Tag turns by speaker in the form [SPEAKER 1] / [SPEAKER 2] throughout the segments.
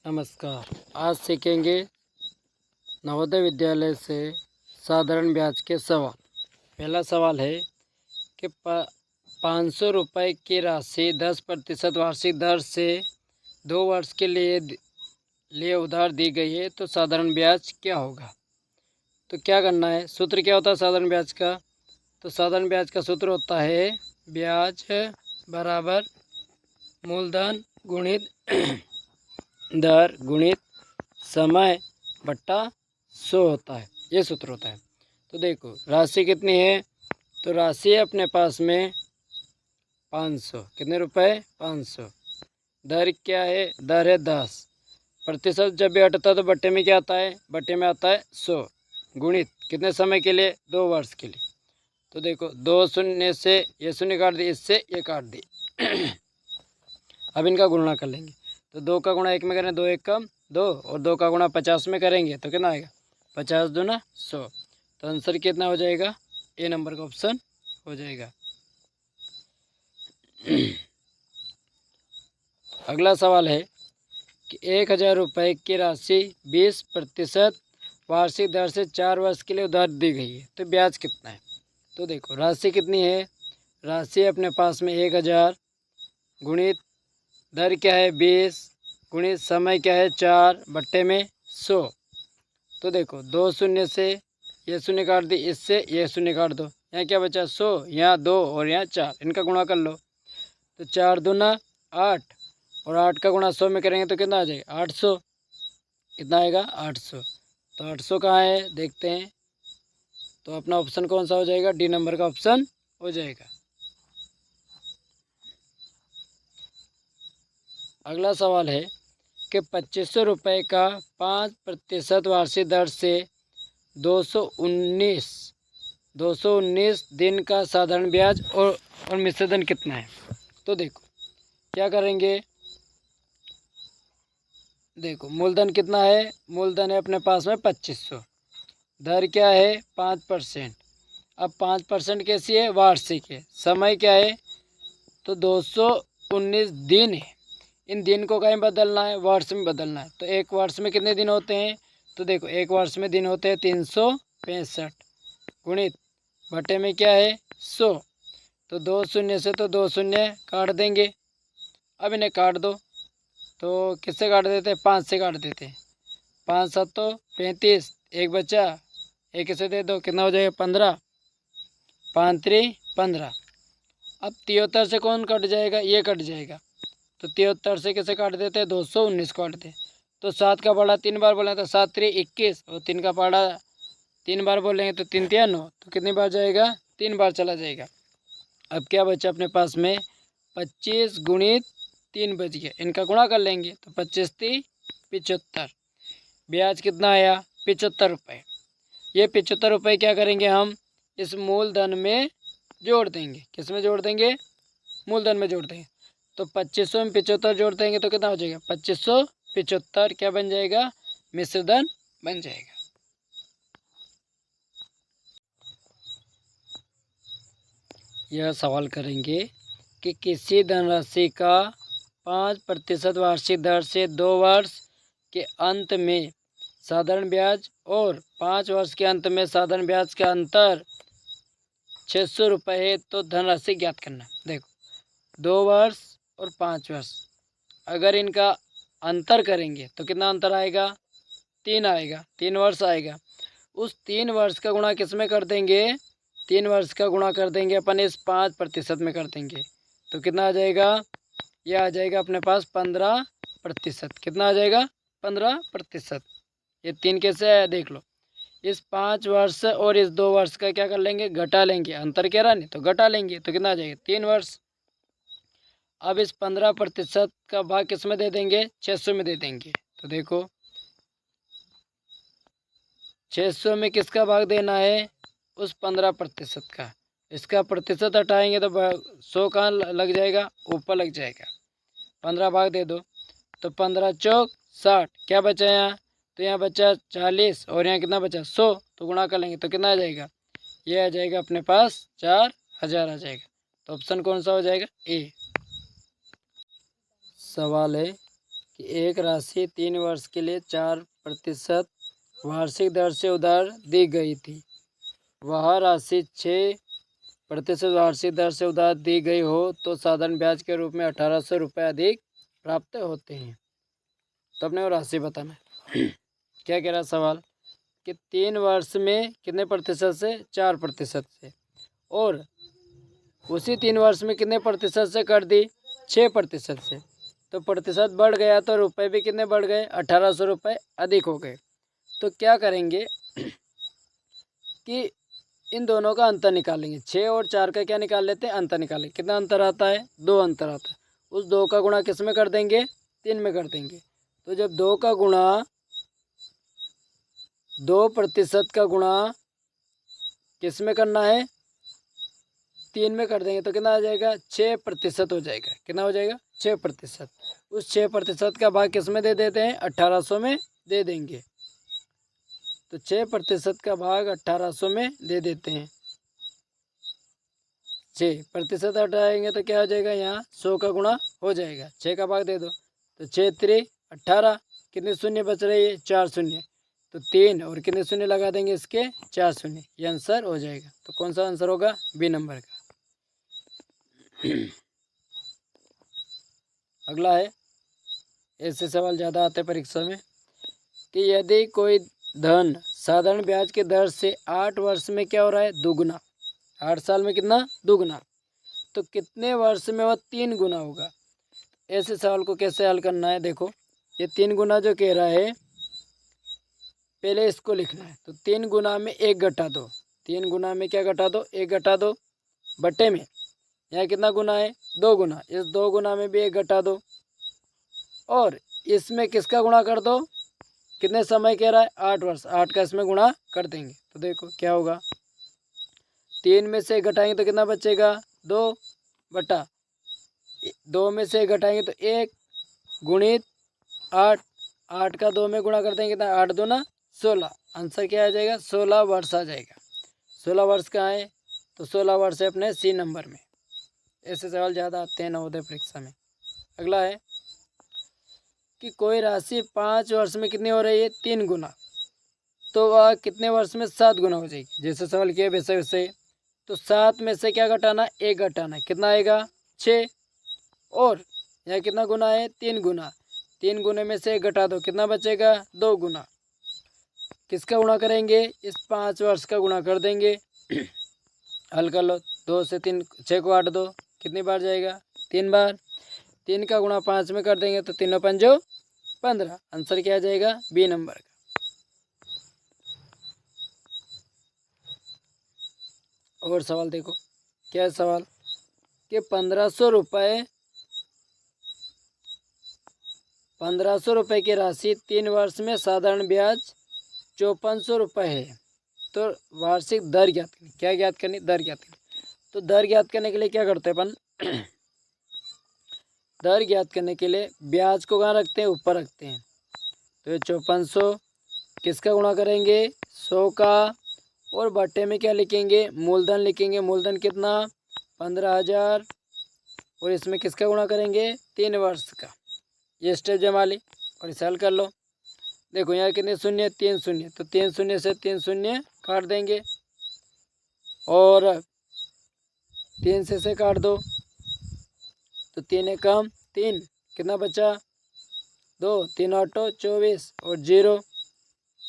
[SPEAKER 1] नमस्कार। आज सीखेंगे नवोदय विद्यालय से साधारण ब्याज के सवाल। पहला सवाल है कि 500 रुपये की राशि 10% वार्षिक दर से 2 वर्ष के लिए उधार दी गई है, तो साधारण ब्याज क्या होगा। तो क्या करना है, सूत्र क्या होता है साधारण ब्याज का। तो साधारण ब्याज का सूत्र होता है ब्याज बराबर मूलधन गुणित दर गुणित समय बट्टा 100 होता है। ये सूत्र होता है। तो देखो राशि कितनी है, तो राशि है अपने पास में 500। कितने रुपए, 500। दर क्या है, दर है 10। प्रतिशत जब भी हटता है तो बट्टे में क्या आता है, बट्टे में आता है 100। गुणित कितने समय के लिए, 2 वर्ष के लिए। तो देखो 2 शून्य से ये शून्य काट दी, इससे ये काट दी। अब इनका गुणा कर लेंगे। तो 2 का गुणा 1 में करें, 2 1 कम 2, और 2 का गुणा 50 में करेंगे तो कितना आएगा, 50 दूना 100। तो आंसर कितना हो जाएगा, ए नंबर का ऑप्शन हो जाएगा। अगला सवाल है कि 1000 रुपये की राशि 20% वार्षिक दर से 4 वर्ष के लिए उधार दी गई है, तो ब्याज कितना है। तो देखो राशि कितनी है, राशि अपने पास में 1000 गुणित दर क्या है 20 गुणित समय क्या है 4 बट्टे में 100। तो देखो 2 शून्य से ये शून्य काट दी, इससे ये शून्य काट दो, यहाँ क्या बचा 100, यहाँ 2 और यहाँ 4, इनका गुणा कर लो। तो 4 दूना 8, और 8 का गुणा 100 में करेंगे तो कितना आ जाएगा 800। कितना आएगा 800। तो 800 कहाँ है देखते हैं। तो अपना ऑप्शन कौन सा हो जाएगा, डी नंबर का ऑप्शन हो जाएगा। अगला सवाल है कि 2500 रुपये का 5% वार्षिक दर से 219 दिन का साधारण ब्याज और मिश्र धन कितना है। तो देखो क्या करेंगे, देखो मूलधन कितना है, मूलधन है अपने पास में 2500। दर क्या है 5%। अब 5% कैसी है, वार्षिक है। समय क्या है, तो 219 दिन है। इन दिन को कहीं बदलना है, वर्ष में बदलना है। तो एक वर्ष में कितने दिन होते हैं, तो देखो एक वर्ष में दिन होते हैं 365 गुणित बटे में क्या है 100। तो 2 शून्य से तो 2 शून्य काट देंगे। अब इन्हें काट दो, तो किससे काट देते हैं, 5 से काट देते हैं। 5 7 तो 35, एक बचा, एक इसे दे दो, कितना हो जाएगा 15, 5 3 15। अब 73 से कौन कट जाएगा, ये कट जाएगा। तो 73 से कैसे काट देते हैं, 219 काट दे। तो 7 का पढ़ा 3 बार बोले तो 7 3 21, और 3 का पढ़ा 3 बार बोलेंगे तो 3 3 9, तो कितनी बार जाएगा, 3 बार चला जाएगा। अब क्या बचा अपने पास में, 25 गुणित 3 बच गया, इनका गुणा कर लेंगे तो 25 3 75। ब्याज कितना आया 75 रुपये। ये 75 रुपये क्या करेंगे हम, इस मूलधन में जोड़ देंगे। किस में जोड़ देंगे, मूलधन में जोड़ देंगे। तो 2500 में 75 जोड़ देंगे तो कितना हो जाएगा 2575, क्या बन जाएगा, मिश्र धन बन जाएगा। यह सवाल करेंगे कि किसी धनराशि का 5% वार्षिक दर से 2 वर्ष के अंत में साधारण ब्याज और 5 वर्ष के अंत में साधारण ब्याज का अंतर 600 रुपये है, तो धनराशि ज्ञात करना। देखो 2 वर्ष और 5 वर्ष, अगर इनका अंतर करेंगे तो कितना अंतर आएगा, 3 आएगा, 3 वर्ष आएगा। उस 3 वर्ष का गुणा किस में कर देंगे, 3 वर्ष का गुणा कर देंगे अपन इस 5% में कर देंगे, तो कितना आ जाएगा, यह आ जाएगा अपने पास 15%। कितना आ जाएगा 15%। ये 3 कैसे है देख लो, इस 5 वर्ष और इस 2 वर्ष का क्या कर लेंगे, घटा लेंगे। अंतर क्या रहा नहीं तो घटा लेंगे, तो कितना आ जाएगा 3 वर्ष। अब इस 15% का भाग किस में दे देंगे, 600 में दे देंगे। तो देखो 600 में किसका भाग देना है, उस 15% का। इसका प्रतिशत हटाएंगे तो 100 कहाँ लग जाएगा, ऊपर लग जाएगा। 15 भाग दे दो, तो 15 चौक 60, क्या बचा यहाँ, तो यहाँ बचा 40, और यहाँ कितना बचा 100, तो गुणा कर लेंगे तो कितना आ जाएगा, ये आ जाएगा अपने पास 4000 आ जाएगा। तो ऑप्शन कौन सा हो जाएगा, ए। सवाल है कि एक राशि 3 वर्ष के लिए 4% वार्षिक दर से उधार दी गई थी, वह राशि 6% वार्षिक दर से उधार दी गई हो तो साधारण ब्याज के रूप में 1800 रुपये अधिक प्राप्त होते हैं। तो अपने वो राशि बताना है। क्या कह रहा सवाल कि 3 वर्ष में कितने प्रतिशत से? 4% से, और उसी 3 वर्ष में कितने प्रतिशत से कर दी? 6% से। तो प्रतिशत बढ़ गया तो रुपए भी कितने बढ़ गए? 1800 रुपये अधिक हो गए। तो क्या करेंगे कि इन दोनों का अंतर निकालेंगे। 6 और 4 का क्या निकाल लेते हैं? अंतर निकालेंगे। कितना अंतर आता है? 2 अंतर आता है। उस 2 का गुणा किस में कर देंगे? 3 में कर देंगे। तो जब 2 का गुणा 2% का गुणा किस में करना है? 3 में कर देंगे तो कितना आ जाएगा? 6% हो जाएगा। कितना हो जाएगा? 6%। उस 6% का भाग किस में दे देते हैं? 1800 में दे देंगे। तो 6% का भाग 1800 में दे देते हैं। 6% हटाएंगे तो क्या हो जाएगा? यहाँ 100 का गुणा हो जाएगा। 6 का भाग दे दो तो 6 3 18। कितने शून्य बच रहे हैं? 4 शून्य। तो 3 और कितने शून्य लगा देंगे इसके? 4 शून्य। ये आंसर हो जाएगा। तो कौन सा आंसर होगा? बी नंबर का। अगला है, ऐसे सवाल ज़्यादा आते परीक्षा में कि यदि कोई धन साधारण ब्याज के दर से 8 वर्ष में क्या हो रहा है? दुगुना। 8 साल में कितना? दुगुना। तो कितने वर्ष में वह 3 गुना होगा? ऐसे सवाल को कैसे हल करना है? देखो, ये 3 गुना जो कह रहा है, पहले इसको लिखना है। तो 3 गुना में 1 घटा दो। 3 गुना में क्या घटा दो? 1 घटा दो। बटे में यहाँ कितना गुना है? 2 गुना। इस 2 गुना में भी 1 घटा दो, और इसमें किसका गुणा कर दो? कितने समय कह रहा है? 8 वर्ष। 8 का इसमें गुणा कर देंगे तो देखो क्या होगा। 3 में से 1 घटाएंगे तो कितना बचेगा? 2 बटा 2 में से 1 घटाएंगे तो 1 गुणित 8। 8 का 2 में गुणा कर देंगे कितना? 8 दूना 16। आंसर क्या आ जाएगा? 16 वर्ष आ जाएगा। 16 वर्ष कहाँ है? तो 16 वर्ष है अपने सी नंबर में। ऐसे सवाल ज़्यादा आते हैं नवोदय परीक्षा में। अगला है कि कोई राशि 5 वर्ष में कितनी हो रही है? 3 गुना। तो वह कितने वर्ष में 7 गुना हो जाएगी? जैसे सवाल किया वैसे वैसे। तो 7 में से क्या घटाना? 1 घटाना है। कितना आएगा? 6। और यहाँ कितना गुना है? 3 गुना। 3 गुने में से 1 घटा दो, कितना बचेगा? 2 गुना। किसका गुणा करेंगे? इस 5 वर्ष का गुणा कर देंगे। हल कर लो। 2 से 3, 6 को 8 दो, कितनी बार जाएगा? 3 बार। 3 का गुणा 5 में कर देंगे तो 3 पंजो 15। आंसर क्या आ जाएगा? बी नंबर का। और सवाल देखो, क्या है सवाल कि 1500 रुपये की राशि 3 वर्ष में साधारण ब्याज 5400 रुपये है। तो वार्षिक दर ज्ञात करनी। क्या ज्ञात करनी? दर ज्ञात करनी। तो दर ज्ञात करने के लिए क्या करते हैं अपन? दर ज्ञात करने के लिए ब्याज को कहाँ रखते हैं? ऊपर रखते हैं। तो ये 5400 किसका गुणा करेंगे? 100 का, और बट्टे में क्या लिखेंगे? मूलधन लिखेंगे। मूलधन कितना? 15,000। और इसमें किसका गुणा करेंगे? 3 वर्ष का। ये स्टेप जमा ली और इसे हल कर लो। देखो यहाँ कितने शून्य? 3 शून्य। तो 3 शून्य से 3 शून्य काट देंगे, और 3 से काट दो तो 3 एकम 3, कितना बचा? 2। 3 8 24 और 0।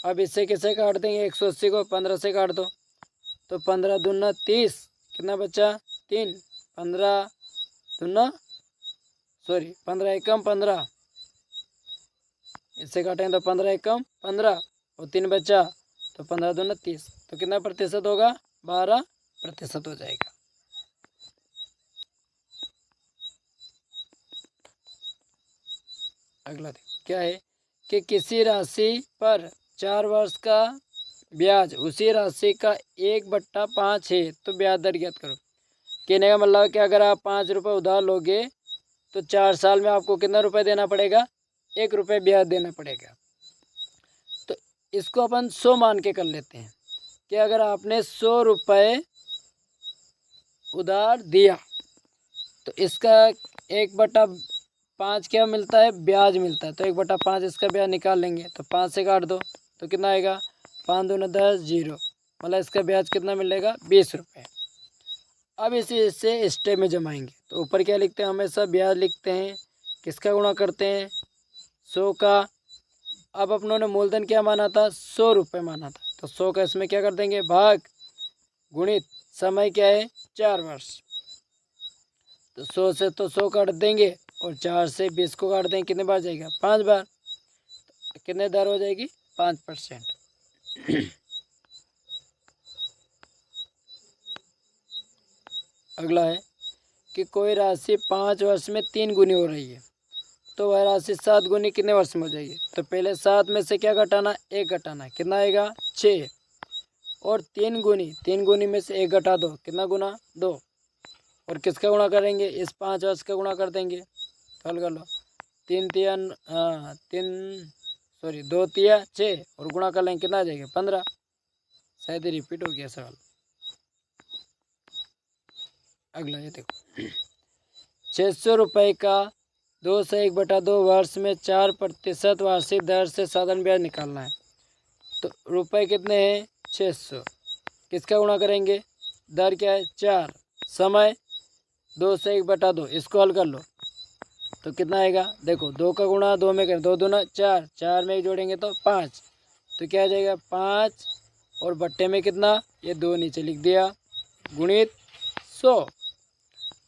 [SPEAKER 1] अब इससे किसे काट देंगे? 180 को 15 से काट दो तो 15 दूना 30, कितना बचा? 3। 15 एकम 15, इससे काटेंगे तो 15 एकम 15 और 3 बचा तो 15 दूना 30। तो कितना प्रतिशत होगा? 12% हो जाएगा। अगला देखो, क्या है कि किसी राशि पर 4 वर्ष का ब्याज उसी राशि का 1/5 है तो ब्याज दर ज्ञात करो। कहने का मतलब कि अगर आप 5 रुपये उधार लोगे तो 4 साल में आपको कितना रुपये देना पड़ेगा? 1 रुपये ब्याज देना पड़ेगा। तो इसको अपन 100 मान के कर लेते हैं कि अगर आपने 100 रुपये उधार दिया तो इसका 1/5 5 क्या मिलता है, ब्याज मिलता है। तो 1/5 इसका ब्याज निकाल लेंगे, तो 5 से काट दो तो कितना आएगा, 5 दूना 10, 0, मतलब इसका ब्याज कितना मिलेगा, 20 रुपये। अब इसे स्टेप में जमाएंगे, तो ऊपर क्या लिखते हैं, हमेशा ब्याज लिखते हैं, किसका गुणा करते हैं, 100 का। अब अपनों ने मूलधन क्या माना था, 100 रुपये माना था, तो 100 का इसमें क्या कर देंगे, भाग, गुणित समय क्या है, 4 वर्ष। तो 100 से तो 100 काट देंगे और 4 से 20 को काट देंगे, कितने बार जाएगा, 5 बार। तो कितने दर हो जाएगी, 5%। अगला है कि कोई राशि 5 वर्ष में 3 गुनी हो रही है, तो वह राशि 7 गुनी कितने वर्ष में हो जाएगी। तो पहले 7 में से क्या घटाना, 1 घटाना है, कितना आएगा, 6। और 3 गुनी में से 1 घटा दो, कितना गुना, 2। और किसका गुणा करेंगे, इस 5 वर्ष का गुणा कर देंगे। तो हल कर लो, 2 तिया 6 और गुणा कर लेंगे, कितना आ जाएगा, 15। शायद रिपीट हो गया सवाल। अगला ये देखो, 600 रुपये का 2 से 1/2 वर्ष में 4% वार्षिक दर से साधारण ब्याज निकालना है। तो रुपए कितने हैं, 600, किसका गुणा करेंगे, दर क्या है, 4, समय 2 से 1/2, इसको हल कर लो तो कितना आएगा, देखो 2 का गुणा 2 में करें, 2 दूना 4, 4 में 1 जोड़ेंगे तो 5, तो क्या आ जाएगा, 5 और बट्टे में कितना, ये 2 नीचे लिख दिया, गुणित 100।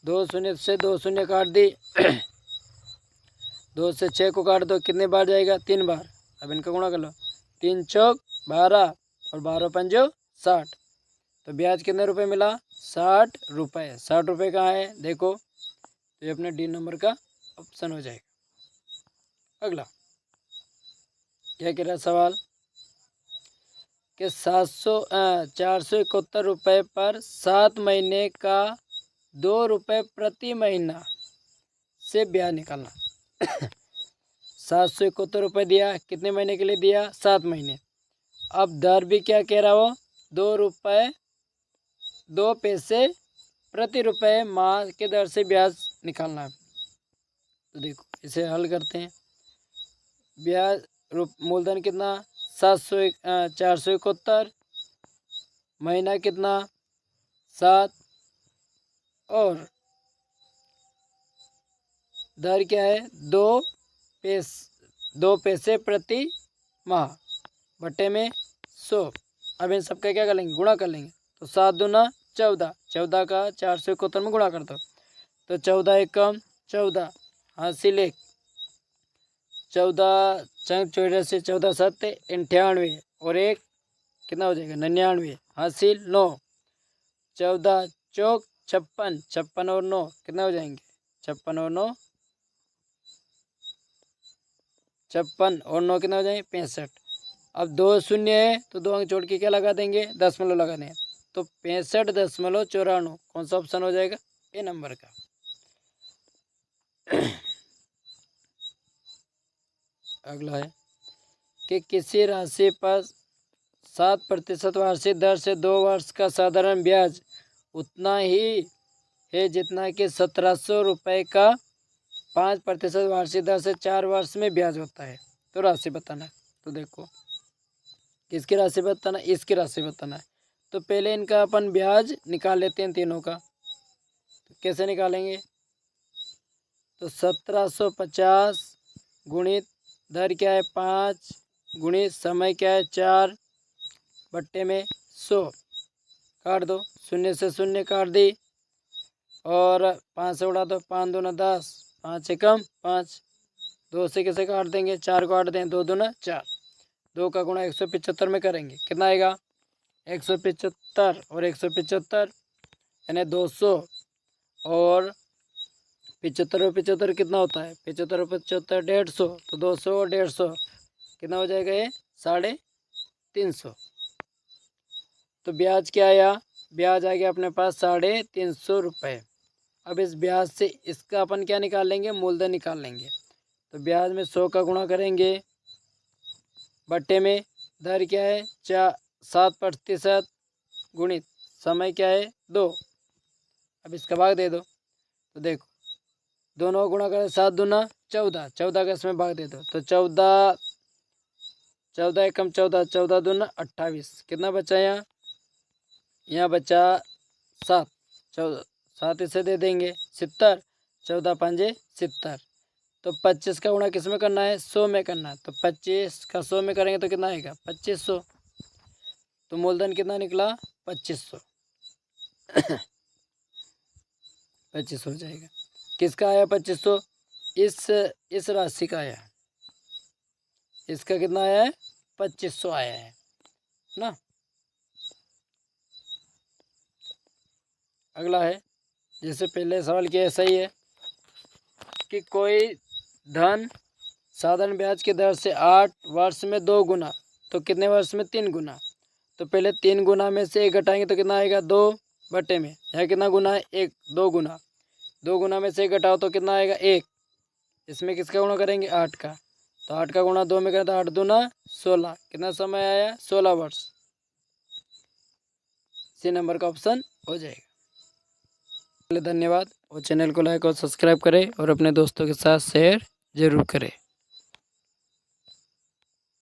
[SPEAKER 1] 2 शून्य से 2 शून्य काट दी। 2 से 6 को काट दो, कितने बार जाएगा, 3 बार। अब इनका गुणा कर लो, 3 चौक 12 और 12 पंजो 60। तो ब्याज कितने रुपए मिला, 60 रुपये। 60 रुपये कहाँ है, देखो, तो ये अपने डी नंबर का ऑप्शन हो जाएगा। अगला क्या कह रहा सवाल कि 471 रुपये पर 7 महीने का 2 रुपये प्रति महीना से ब्याज निकालना। 771 रुपये दिया, कितने महीने के लिए दिया, 7 महीने। अब दर भी क्या कह रहा हो, 2 रुपये 2 पैसे प्रति रुपये माह के दर से ब्याज निकालना है। तो देखो इसे हल करते हैं, ब्याज मूलधन कितना, 471, महीना कितना, 7, और दर क्या है, 2 पैसे प्रति माह बटे में 100। अब इन सबका क्या कर लेंगे, गुणा कर लेंगे। तो 7 दूना 14, 14 का 471 में गुणा कर दो, तो 14 एकम 14, हासिल 1, 14 चंग 84, 14 7 98 और 1 कितना हो जाएगा, 99, हासिल 9, 14 चौक 56, 56 और 9 कितना हो जाएंगे, 56 और 9 56 और 9 कितना हो जाएंगे, 65। अब 2 शून्य है तो 2 अंक छोड़ के क्या लगा देंगे, दशमलव लगाने हैं, तो 65.94, कौन सा ऑप्शन हो जाएगा, ए नंबर का। अगला है कि किसी राशि पर 7% वार्षिक दर से 2 वर्ष का साधारण ब्याज उतना ही है जितना कि 1700 रुपये का 5% वार्षिक दर से 4 वर्ष में ब्याज होता है। तो राशि बताना है। तो देखो किसकी राशि बताना है, इसकी राशि बताना है। तो पहले इनका अपन ब्याज निकाल लेते हैं तीनों का। तो कैसे निकालेंगे, तो 1750 गुणित दर क्या है 5 गुणित समय क्या है 4 बट्टे में 100, काट दो, 0 से 0 काट दी और 5 से उड़ा दो, 5 दूना 10, 5 से कम 5, 2 से कैसे काट देंगे, 4 को काट दें, 2 दूना 4, 2 का गुणा 175 में करेंगे, कितना आएगा 175 और 175 यानी 200 और 75 और 75 कितना होता है, 75 और 75 150, तो 200 और 150 कितना हो जाएगा, ये 350। तो ब्याज क्या आया, ब्याज आ गया अपने पास 350 रुपये। अब इस ब्याज से इसका अपन क्या निकाल लेंगे, मूलधन निकाल लेंगे। तो ब्याज में 100 का गुणा करेंगे बट्टे में दर क्या है 7% गुणित समय क्या है 2। अब इसका भाग दे दो, तो देखो दोनों गुणा करें, 7 दूना 14, 14 का इसमें भाग दे दो तो 14, 14 एकम 14, 14 दूना 28, कितना बचा यहाँ? यहाँ बचा 7, 14, 7 इसे दे देंगे 70, 14 पंजे 70। तो 25 का गुणा किस में करना है? 100 में करना है। तो 25 का 100 में करेंगे तो कितना आएगा? 2500। तो मूलधन कितना निकला? 2500। 2500 हो जाएगा। किसका आया 2500? इस राशि का आया। इसका कितना आया है? 2500 आया है ना। अगला है, जैसे पहले सवाल किया ऐसा ही है कि कोई धन साधारण ब्याज की दर से 8 वर्ष में 2 गुना, तो कितने वर्ष में? 3 गुना। तो पहले 3 गुना में से 1 घटाएंगे तो कितना आएगा? 2 बटे में। यहाँ कितना गुना है? 1, 2 गुना। 2 गुना में से 1 घटाओ तो कितना आएगा? 1। इसमें किसका गुणा करेंगे? 8 का। तो 8 का गुणा 2 में करें तो 8 दूना 16। कितना समय आया? 16 वर्ष। सी नंबर का ऑप्शन हो जाएगा। धन्यवाद। और चैनल को लाइक और सब्सक्राइब करें और अपने दोस्तों के साथ शेयर जरूर करें।